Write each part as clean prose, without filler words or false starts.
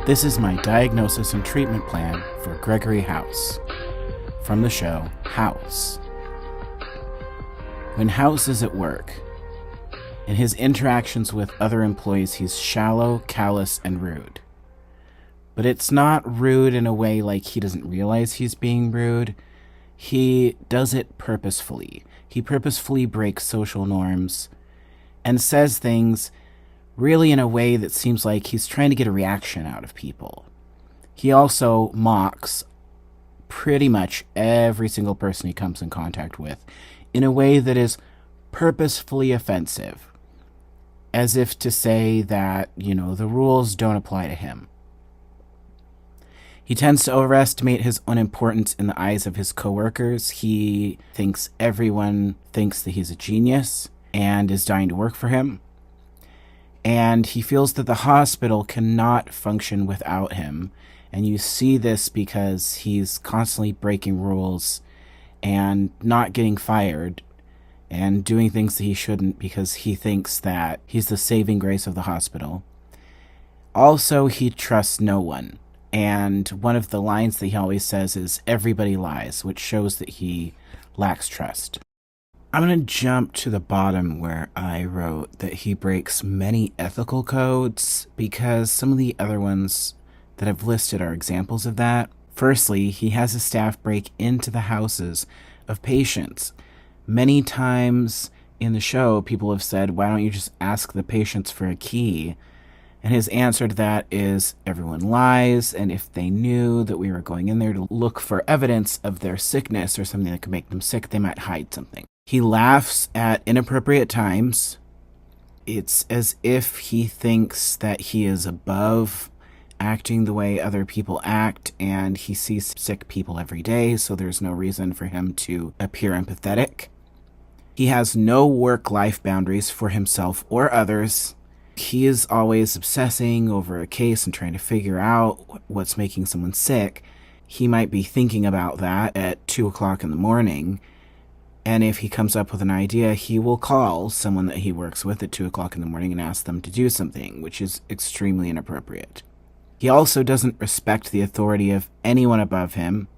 This is my diagnosis and treatment plan for Gregory House, from the show House. When House is at work, in his interactions with other employees, he's shallow, callous, and rude. But it's not rude in a way like he doesn't realize he's being rude. He does it purposefully. He purposefully breaks social norms and says things really in a way that seems like he's trying to get a reaction out of people. He also mocks pretty much every single person he comes in contact with in a way that is purposefully offensive, as if to say that, the rules don't apply to him. He tends to overestimate his own importance in the eyes of his coworkers. He thinks everyone thinks that he's a genius and is dying to work for him. And he feels that the hospital cannot function without him. And you see this because he's constantly breaking rules and not getting fired and doing things that he shouldn't because he thinks that he's the saving grace of the hospital. Also, he trusts no one. And one of the lines that he always says is, "Everybody lies," which shows that he lacks trust. I'm going to jump to the bottom where I wrote that he breaks many ethical codes, because some of the other ones that I've listed are examples of that. Firstly, he has his staff break into the houses of patients. Many times in the show, people have said, "Why don't you just ask the patients for a key?" And his answer to that is, everyone lies, and if they knew that we were going in there to look for evidence of their sickness or something that could make them sick, they might hide something. He laughs at inappropriate times. It's as if he thinks that he is above acting the way other people act, and he sees sick people every day, so there's no reason for him to appear empathetic. He has no work-life boundaries for himself or others. He is always obsessing over a case and trying to figure out what's making someone sick. He might be thinking about that at 2 o'clock in the morning, and if he comes up with an idea, he will call someone that he works with at 2 o'clock in the morning and ask them to do something, which is extremely inappropriate. He also doesn't respect the authority of anyone above him.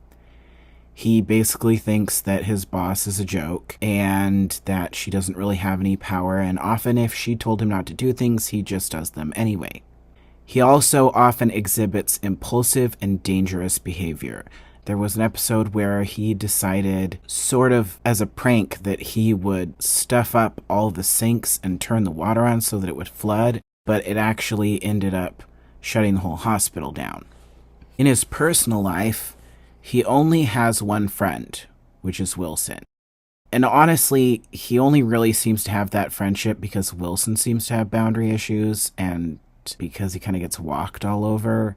He basically thinks that his boss is a joke and that she doesn't really have any power, and often if she told him not to do things, he just does them anyway. He also often exhibits impulsive and dangerous behavior. There was an episode where he decided, sort of as a prank, that he would stuff up all the sinks and turn the water on so that it would flood, but it actually ended up shutting the whole hospital down. In his personal life, he only has one friend, which is Wilson. And honestly, he only really seems to have that friendship because Wilson seems to have boundary issues and because he kind of gets walked all over.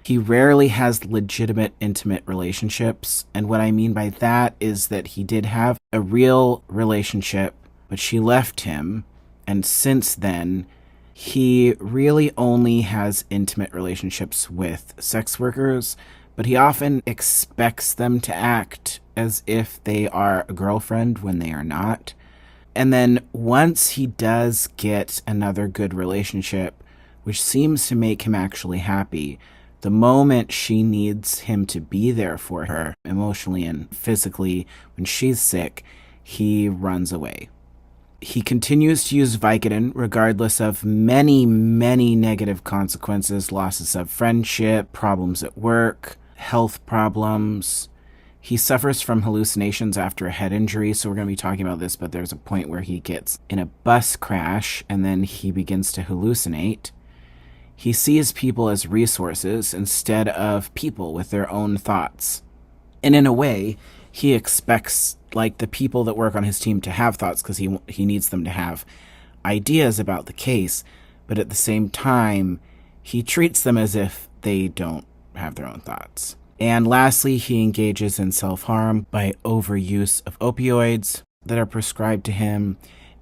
He rarely has legitimate, intimate relationships. And what I mean by that is that he did have a real relationship, but she left him. And since then, he really only has intimate relationships with sex workers, but he often expects them to act as if they are a girlfriend when they are not. And then once he does get another good relationship, which seems to make him actually happy, the moment she needs him to be there for her, emotionally and physically, when she's sick, he runs away. He continues to use Vicodin regardless of many, many negative consequences, losses of friendship, problems at work, health problems. He suffers from hallucinations after a head injury, so we're going to be talking about this, but there's a point where he gets in a bus crash and then he begins to hallucinate. He sees people as resources instead of people with their own thoughts. And in a way, he expects the people that work on his team to have thoughts because he needs them to have ideas about the case, but at the same time, he treats them as if they don't have their own thoughts. And lastly, he engages in self-harm by overuse of opioids that are prescribed to him,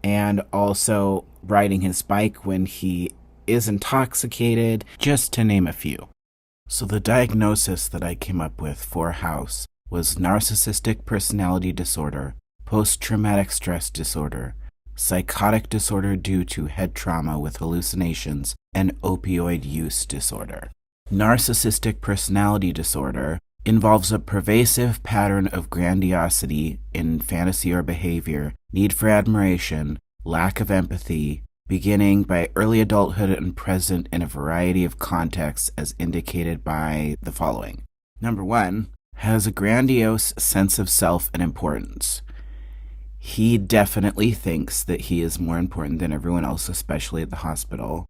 and also riding his bike when he is intoxicated, just to name a few. So the diagnosis that I came up with for House was narcissistic personality disorder, post-traumatic stress disorder, psychotic disorder due to head trauma with hallucinations, and opioid use disorder. Narcissistic personality disorder involves a pervasive pattern of grandiosity in fantasy or behavior, need for admiration, lack of empathy, beginning by early adulthood and present in a variety of contexts as indicated by the following. Number 1, has a grandiose sense of self and importance. He definitely thinks that he is more important than everyone else, especially at the hospital.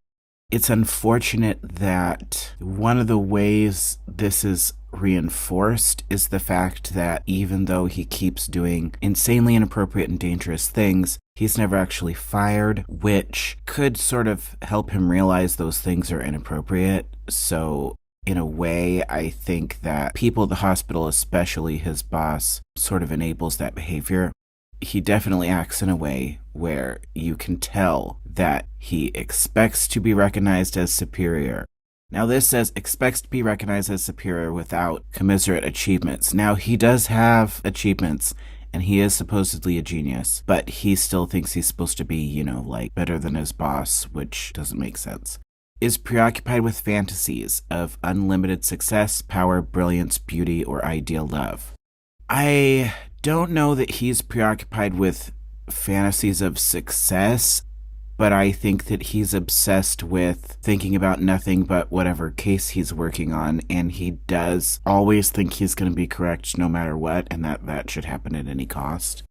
It's unfortunate that one of the ways this is reinforced is the fact that even though he keeps doing insanely inappropriate and dangerous things, he's never actually fired, which could sort of help him realize those things are inappropriate. So in a way, I think that people at the hospital, especially his boss, sort of enables that behavior. He definitely acts in a way where you can tell that he expects to be recognized as superior. Now this says expects to be recognized as superior without commensurate achievements. Now he does have achievements and he is supposedly a genius, but he still thinks he's supposed to be, like better than his boss, which doesn't make sense. Is preoccupied with fantasies of unlimited success, power, brilliance, beauty, or ideal love. I don't know that he's preoccupied with fantasies of success, but I think that he's obsessed with thinking about nothing but whatever case he's working on, and he does always think he's going to be correct no matter what, and that should happen at any cost.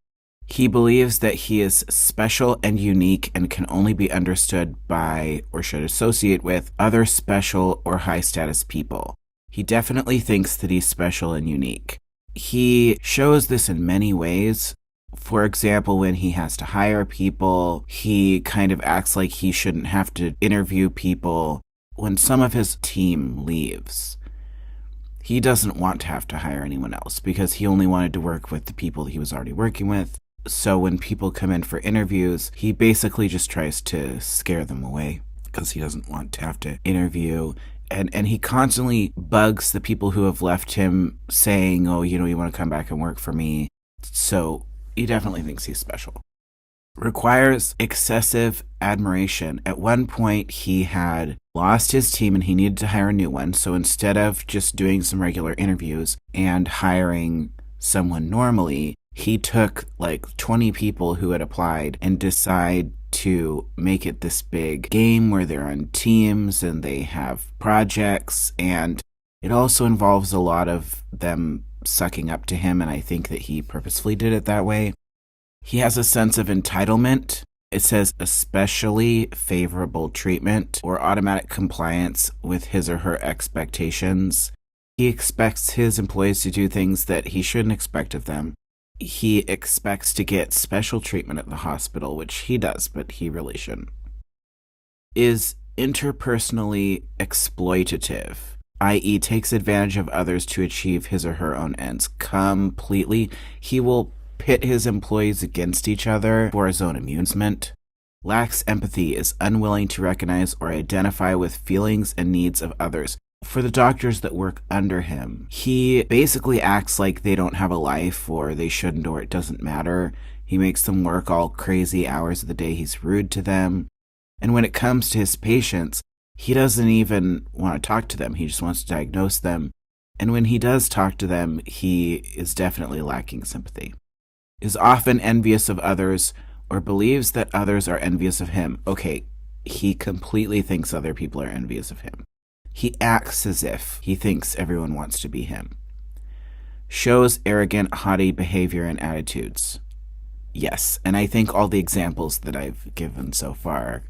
He believes that he is special and unique and can only be understood by, or should associate with, other special or high-status people. He definitely thinks that he's special and unique. He shows this in many ways. For example, when he has to hire people, he kind of acts like he shouldn't have to interview people. When some of his team leaves, he doesn't want to have to hire anyone else because he only wanted to work with the people he was already working with. So when people come in for interviews, he basically just tries to scare them away because he doesn't want to have to interview. And he constantly bugs the people who have left him saying, oh, you want to come back and work for me. So he definitely thinks he's special. Requires excessive admiration. At one point, he had lost his team and he needed to hire a new one. So instead of just doing some regular interviews and hiring someone normally, he took like 20 people who had applied and decided to make it this big game where they're on teams and they have projects, and it also involves a lot of them sucking up to him, and I think that he purposefully did it that way. He has a sense of entitlement. It says especially favorable treatment or automatic compliance with his or her expectations. He expects his employees to do things that he shouldn't expect of them. He expects to get special treatment at the hospital, which he does, but he really shouldn't. Is interpersonally exploitative, i.e. takes advantage of others to achieve his or her own ends completely. He will pit his employees against each other for his own amusement. Lacks empathy, is unwilling to recognize or identify with feelings and needs of others. For the doctors that work under him, he basically acts like they don't have a life, or they shouldn't, or it doesn't matter. He makes them work all crazy hours of the day. He's rude to them. And when it comes to his patients, he doesn't even want to talk to them. He just wants to diagnose them. And when he does talk to them, he is definitely lacking sympathy. Is often envious of others, or believes that others are envious of him. Okay, he completely thinks other people are envious of him. He acts as if he thinks everyone wants to be him. Shows arrogant, haughty behavior and attitudes. Yes, and I think all the examples that I've given so far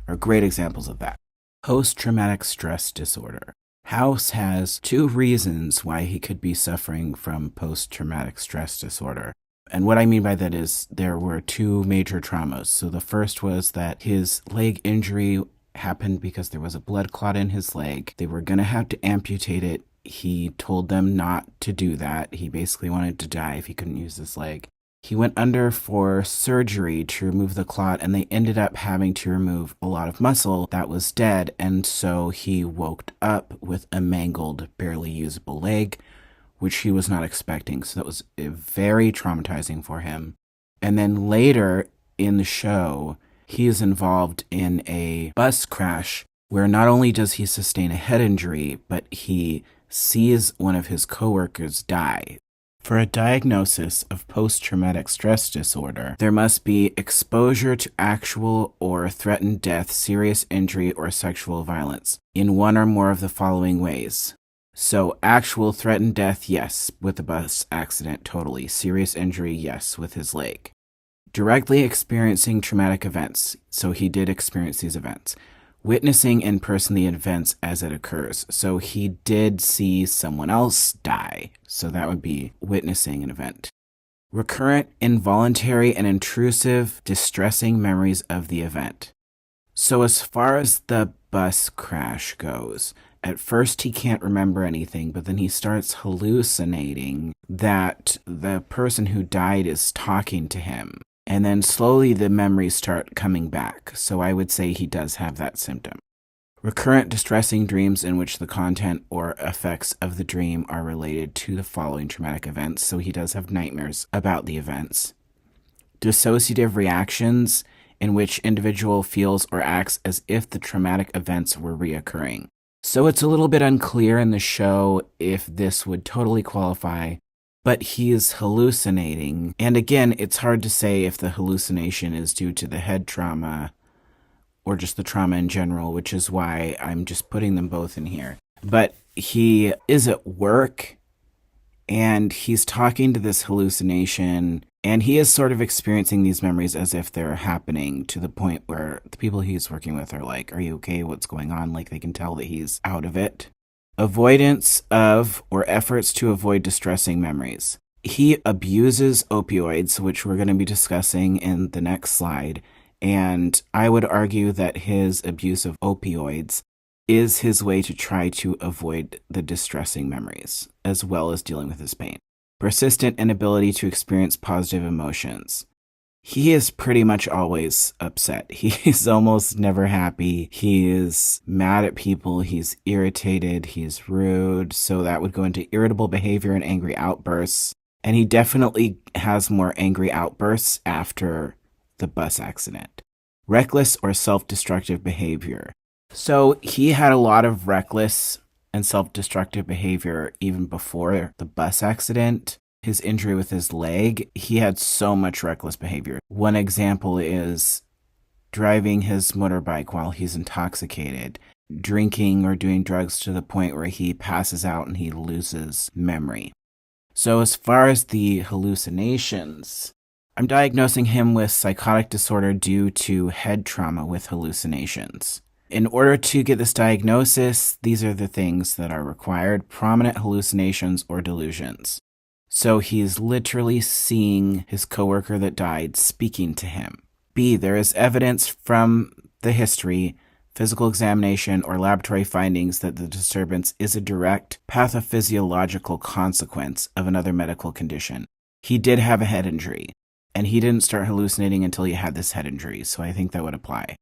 are great examples of that. Post-traumatic stress disorder. House has 2 reasons why he could be suffering from post-traumatic stress disorder. And what I mean by that is there were 2 major traumas. So the first was that his leg injury happened because there was a blood clot in his leg. They were going to have to amputate it. He told them not to do that. He basically wanted to die if he couldn't use his leg. He went under for surgery to remove the clot, and they ended up having to remove a lot of muscle that was dead, and so he woke up with a mangled, barely usable leg, which he was not expecting. So that was very traumatizing for him. And then later in the show, he is involved in a bus crash where not only does he sustain a head injury, but he sees one of his coworkers die. For a diagnosis of post-traumatic stress disorder, there must be exposure to actual or threatened death, serious injury, or sexual violence in one or more of the following ways. So, actual threatened death, yes, with the bus accident, totally. Serious injury, yes, with his leg. Directly experiencing traumatic events, so he did experience these events. Witnessing in person the events as it occurs, so he did see someone else die, so that would be witnessing an event. Recurrent, involuntary, and intrusive, distressing memories of the event. So as far as the bus crash goes, at first he can't remember anything, but then he starts hallucinating that the person who died is talking to him. And then slowly the memories start coming back, so I would say he does have that symptom. Recurrent distressing dreams in which the content or effects of the dream are related to the following traumatic events, so he does have nightmares about the events. Dissociative reactions in which individual feels or acts as if the traumatic events were reoccurring. So it's a little bit unclear in the show if this would totally qualify, but he is hallucinating. And again, it's hard to say if the hallucination is due to the head trauma or just the trauma in general, which is why I'm just putting them both in here. But he is at work and he's talking to this hallucination, and he is sort of experiencing these memories as if they're happening, to the point where the people he's working with are like, "Are you okay? What's going on?" Like, they can tell that he's out of it. Avoidance of or efforts to avoid distressing memories. He abuses opioids, which we're going to be discussing in the next slide, and I would argue that his abuse of opioids is his way to try to avoid the distressing memories, as well as dealing with his pain. Persistent inability to experience positive emotions. He is pretty much always upset. He's almost never happy. He is mad at people. He's irritated. He's rude. So that would go into irritable behavior and angry outbursts. And he definitely has more angry outbursts after the bus accident. Reckless or self-destructive behavior. So he had a lot of reckless and self-destructive behavior even before the bus accident. His injury with his leg, he had so much reckless behavior. One example is driving his motorbike while he's intoxicated, drinking or doing drugs to the point where he passes out and he loses memory. So as far as the hallucinations, I'm diagnosing him with psychotic disorder due to head trauma with hallucinations. In order to get this diagnosis, these are the things that are required: prominent hallucinations or delusions. So he's literally seeing his coworker that died speaking to him. B, there is evidence from the history, physical examination, or laboratory findings that the disturbance is a direct pathophysiological consequence of another medical condition. He did have a head injury, and he didn't start hallucinating until he had this head injury, so I think that would apply.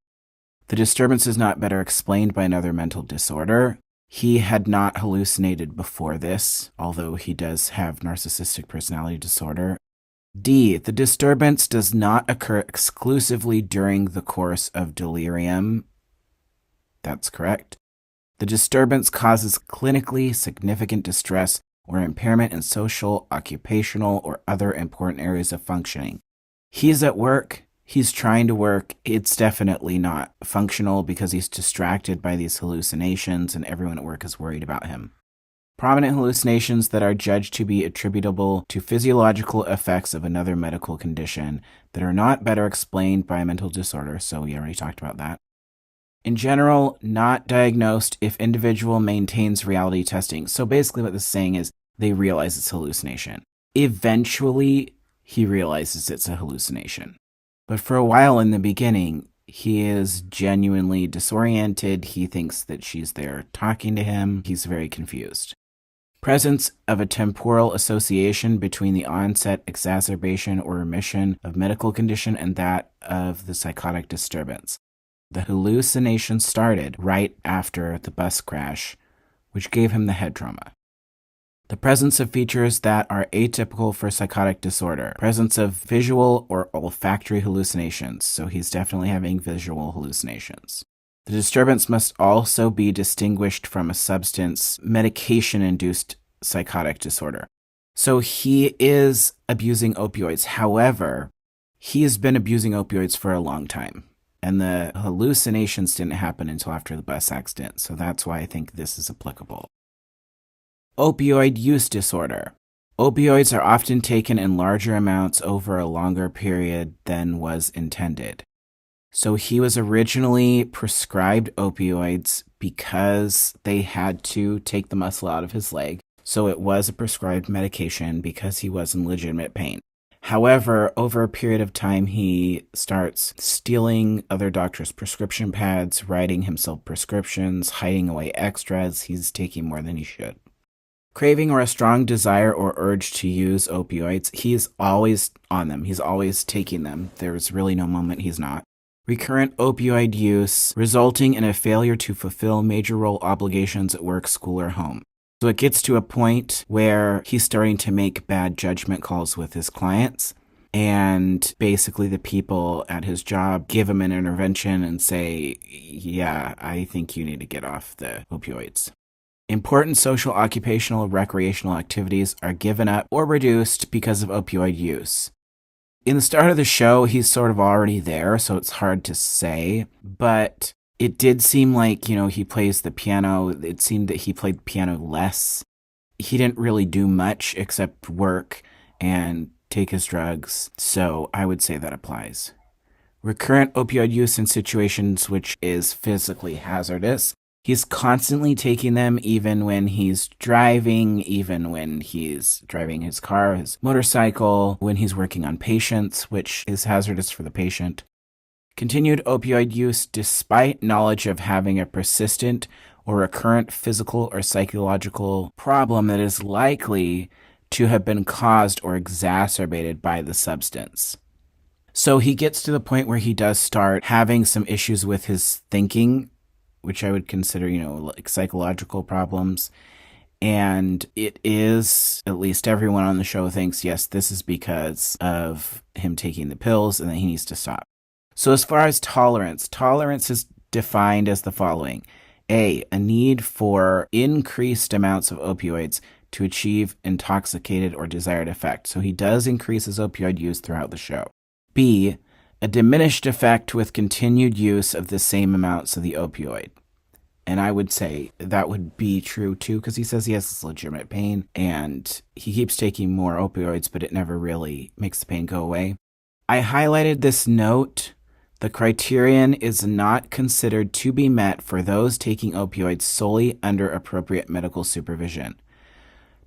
The disturbance is not better explained by another mental disorder. He had not hallucinated before this, although he does have narcissistic personality disorder. D, the disturbance does not occur exclusively during the course of delirium. That's correct. The disturbance causes clinically significant distress or impairment in social, occupational, or other important areas of functioning. He's at work. He's trying to work. It's definitely not functional because he's distracted by these hallucinations and everyone at work is worried about him. Prominent hallucinations that are judged to be attributable to physiological effects of another medical condition that are not better explained by a mental disorder, so we already talked about that. In general, not diagnosed if individual maintains reality testing. So basically what this is saying is they realize it's hallucination. Eventually, he realizes it's a hallucination. But for a while in the beginning, he is genuinely disoriented. He thinks that she's there talking to him. He's very confused. Presence of a temporal association between the onset, exacerbation, or remission of medical condition and that of the psychotic disturbance. The hallucination started right after the bus crash, which gave him the head trauma. The presence of features that are atypical for psychotic disorder. Presence of visual or olfactory hallucinations. So he's definitely having visual hallucinations. The disturbance must also be distinguished from a substance medication-induced psychotic disorder. So he is abusing opioids. However, he has been abusing opioids for a long time. And the hallucinations didn't happen until after the bus accident. So that's why I think this is applicable. Opioid use disorder. Opioids are often taken in larger amounts over a longer period than was intended. So he was originally prescribed opioids because they had to take the muscle out of his leg. So it was a prescribed medication because he was in legitimate pain. However, over a period of time, he starts stealing other doctors' prescription pads, writing himself prescriptions, hiding away extras. He's taking more than he should. Craving or a strong desire or urge to use opioids, he's always on them. He's always taking them. There's really no moment he's not. Recurrent opioid use, resulting in a failure to fulfill major role obligations at work, school, or home. So it gets to a point where he's starting to make bad judgment calls with his clients. And basically the people at his job give him an intervention and say, yeah, I think you need to get off the opioids. Important social, occupational, recreational activities are given up or reduced because of opioid use. In the start of the show, he's sort of already there, so it's hard to say, but it did seem like, he plays the piano. It seemed that he played piano less. He didn't really do much except work and take his drugs, so I would say that applies. Recurrent opioid use in situations which is physically hazardous. He's constantly taking them even when he's driving, even when he's driving his car, his motorcycle, when he's working on patients, which is hazardous for the patient. Continued opioid use despite knowledge of having a persistent or recurrent physical or psychological problem that is likely to have been caused or exacerbated by the substance. So he gets to the point where he does start having some issues with his thinking, which I would consider, like psychological problems. And it is, at least everyone on the show thinks, yes, this is because of him taking the pills and that he needs to stop. So as far as tolerance is defined as the following. A need for increased amounts of opioids to achieve intoxicated or desired effect. So he does increase his opioid use throughout the show. B, a diminished effect with continued use of the same amounts of the opioid. And I would say that would be true too, because he says he has this legitimate pain and he keeps taking more opioids, but it never really makes the pain go away. I highlighted this note. The criterion is not considered to be met for those taking opioids solely under appropriate medical supervision.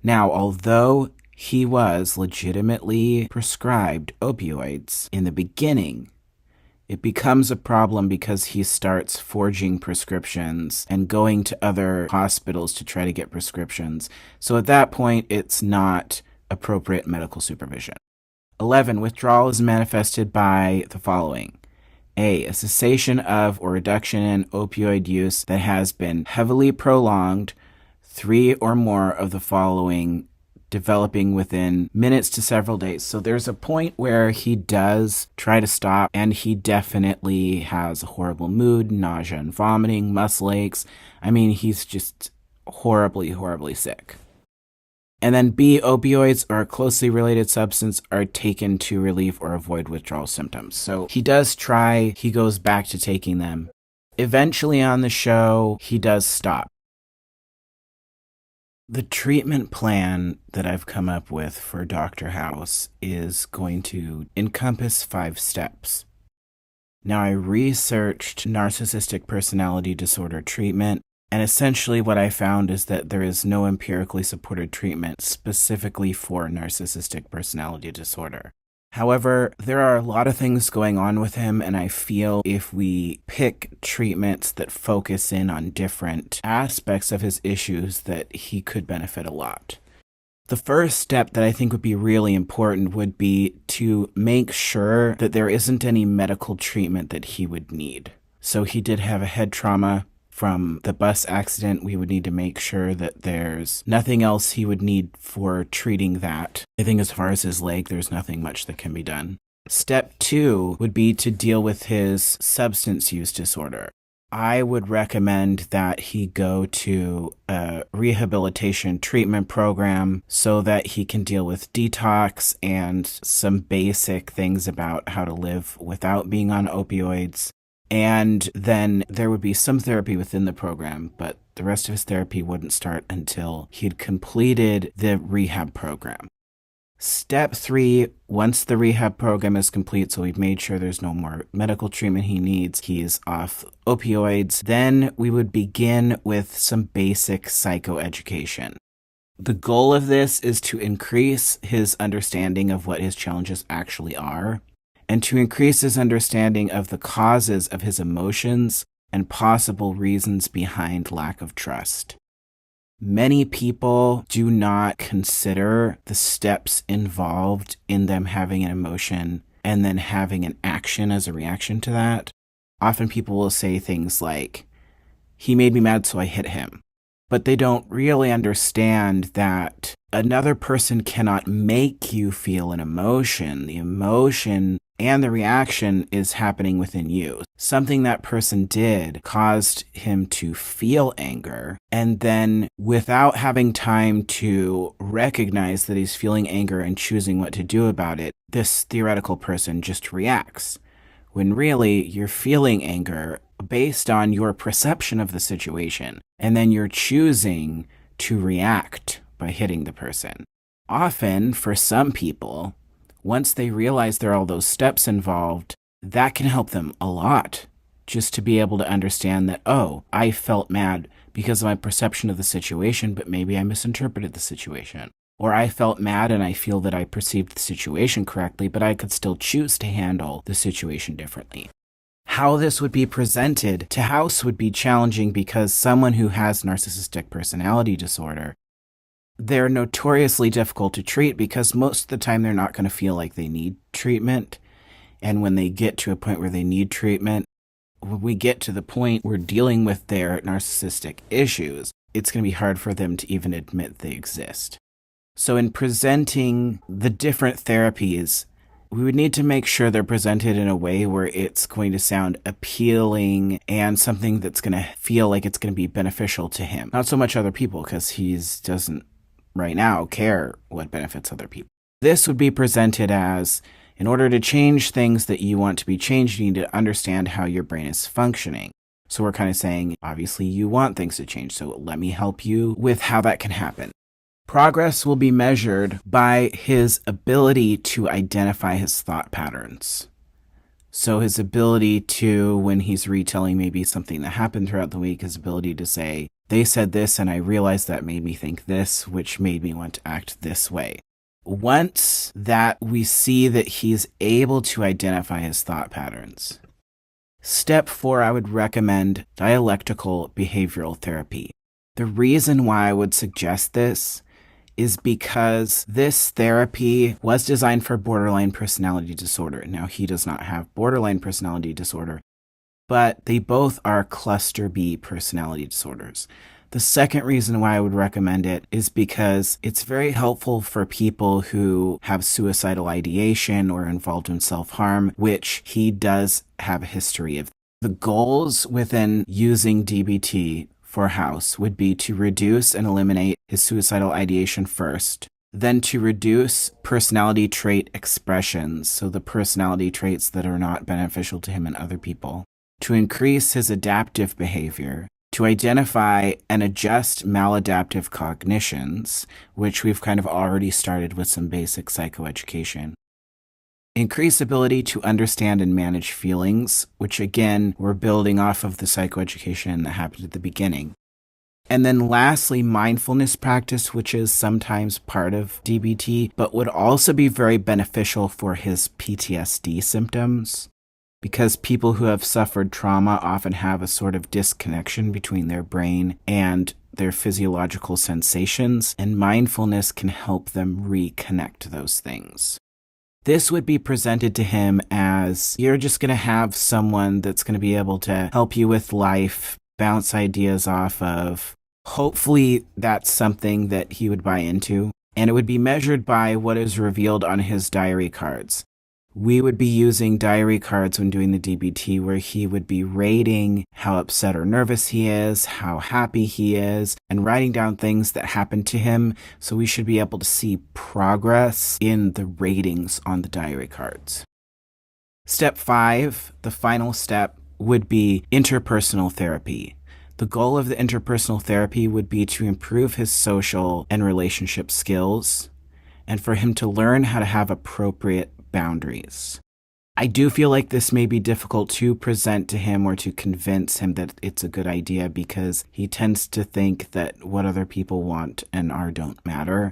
Now, although he was legitimately prescribed opioids in the beginning, it becomes a problem because he starts forging prescriptions and going to other hospitals to try to get prescriptions. So at that point, it's not appropriate medical supervision. 11. Withdrawal is manifested by the following. A cessation of or reduction in opioid use that has been heavily prolonged, 3 or more of the following developing within minutes to several days. So there's a point where he does try to stop and he definitely has a horrible mood, nausea and vomiting, muscle aches. I mean, he's just horribly, horribly sick. And then B, opioids or a closely related substance are taken to relieve or avoid withdrawal symptoms. So he does try, he goes back to taking them. Eventually on the show, he does stop. The treatment plan that I've come up with for Dr. House is going to encompass 5 steps. Now, I researched narcissistic personality disorder treatment, and essentially what I found is that there is no empirically supported treatment specifically for narcissistic personality disorder. However, there are a lot of things going on with him, and I feel if we pick treatments that focus in on different aspects of his issues, that he could benefit a lot. The first step that I think would be really important would be to make sure that there isn't any medical treatment that he would need. So he did have a head trauma from the bus accident. We would need to make sure that there's nothing else he would need for treating that. I think as far as his leg, there's nothing much that can be done. Step 2 would be to deal with his substance use disorder. I would recommend that he go to a rehabilitation treatment program so that he can deal with detox and some basic things about how to live without being on opioids. And then there would be some therapy within the program, but the rest of his therapy wouldn't start until he'd completed the rehab program. Step 3, once the rehab program is complete, so we've made sure there's no more medical treatment he needs, he's off opioids, then we would begin with some basic psychoeducation. The goal of this is to increase his understanding of what his challenges actually are, and to increase his understanding of the causes of his emotions and possible reasons behind lack of trust. Many people do not consider the steps involved in them having an emotion and then having an action as a reaction to that. Often people will say things like, he made me mad, so I hit him. But they don't really understand that another person cannot make you feel an emotion. The emotion and the reaction is happening within you. Something that person did caused him to feel anger, and then without having time to recognize that he's feeling anger and choosing what to do about it, this theoretical person just reacts. When really you're feeling anger based on your perception of the situation, and then you're choosing to react by hitting the person. Often, for some people, once they realize there are all those steps involved, that can help them a lot. Just to be able to understand that, oh, I felt mad because of my perception of the situation, but maybe I misinterpreted the situation. Or I felt mad and I feel that I perceived the situation correctly, but I could still choose to handle the situation differently. How this would be presented to House would be challenging because someone who has narcissistic personality disorder, they're notoriously difficult to treat because most of the time they're not going to feel like they need treatment. And when they get to a point where they need treatment, when we get to the point we're dealing with their narcissistic issues, it's going to be hard for them to even admit they exist. So in presenting the different therapies, we would need to make sure they're presented in a way where it's going to sound appealing and something that's going to feel like it's going to be beneficial to him. Not so much other people, because he doesn't right now care what benefits other people. This would be presented as, in order to change things that you want to be changed, you need to understand how your brain is functioning. So we're kind of saying, obviously you want things to change, so let me help you with how that can happen. Progress will be measured by his ability to identify his thought patterns. So his ability to, when he's retelling maybe something that happened throughout the week, his ability to say, they said this and I realized that made me think this, which made me want to act this way. Once that we see that he's able to identify his thought patterns, step 4, I would recommend dialectical behavioral therapy. The reason why I would suggest this is because this therapy was designed for borderline personality disorder. Now, he does not have borderline personality disorder, but they both are cluster B personality disorders. The second reason why I would recommend it is because it's very helpful for people who have suicidal ideation or involved in self-harm, which he does have a history of. The goals within using DBT for House would be to reduce and eliminate his suicidal ideation first, then to reduce personality trait expressions, so the personality traits that are not beneficial to him and other people, to increase his adaptive behavior, to identify and adjust maladaptive cognitions, which we've kind of already started with some basic psychoeducation, increase ability to understand and manage feelings, which again, we're building off of the psychoeducation that happened at the beginning. And then lastly, mindfulness practice, which is sometimes part of DBT, but would also be very beneficial for his PTSD symptoms, because people who have suffered trauma often have a sort of disconnection between their brain and their physiological sensations, and mindfulness can help them reconnect those things. This would be presented to him as, you're just going to have someone that's going to be able to help you with life, bounce ideas off of. Hopefully that's something that he would buy into, and it would be measured by what is revealed on his diary cards. We would be using diary cards when doing the DBT where he would be rating how upset or nervous he is, how happy he is, and writing down things that happened to him. So we should be able to see progress in the ratings on the diary cards. Step 5, the final step, would be interpersonal therapy. The goal of the interpersonal therapy would be to improve his social and relationship skills and for him to learn how to have appropriate boundaries. I do feel like this may be difficult to present to him or to convince him that it's a good idea because he tends to think that what other people want and are don't matter.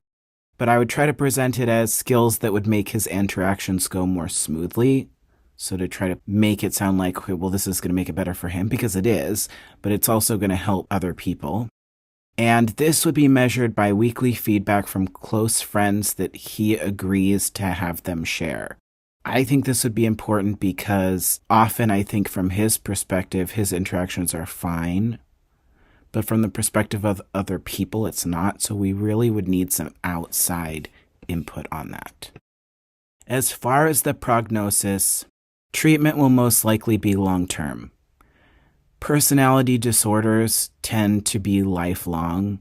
But I would try to present it as skills that would make his interactions go more smoothly. So to try to make it sound like, okay, well, this is going to make it better for him because it is, but it's also going to help other people. And this would be measured by weekly feedback from close friends that he agrees to have them share. I think this would be important because often I think from his perspective, his interactions are fine. But from the perspective of other people, it's not. So we really would need some outside input on that. As far as the prognosis, treatment will most likely be long-term. Personality disorders tend to be lifelong.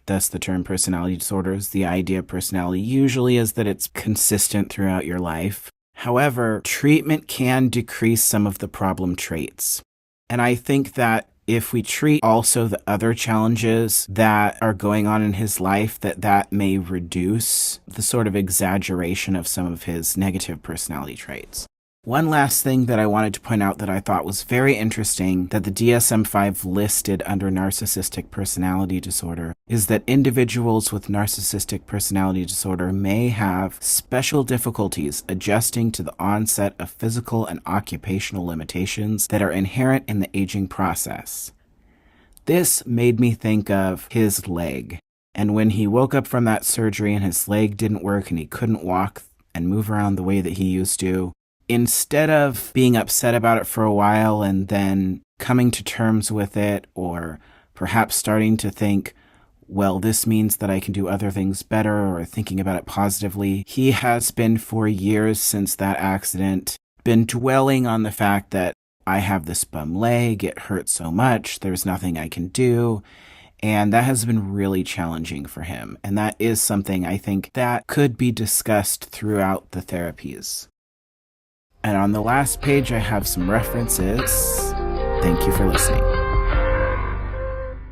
Thus the term personality disorders. The idea of personality usually is that it's consistent throughout your life. However, treatment can decrease some of the problem traits. And I think that if we treat also the other challenges that are going on in his life, that may reduce the sort of exaggeration of some of his negative personality traits. One last thing that I wanted to point out that I thought was very interesting that the DSM-5 listed under narcissistic personality disorder is that individuals with narcissistic personality disorder may have special difficulties adjusting to the onset of physical and occupational limitations that are inherent in the aging process. This made me think of his leg. And when he woke up from that surgery and his leg didn't work and he couldn't walk and move around the way that he used to, instead of being upset about it for a while and then coming to terms with it, or perhaps starting to think, well, this means that I can do other things better, or thinking about it positively, he has been for years since that accident been dwelling on the fact that I have this bum leg, it hurts so much, there's nothing I can do. And that has been really challenging for him. And that is something I think that could be discussed throughout the therapies. And on the last page, I have some references. Thank you for listening.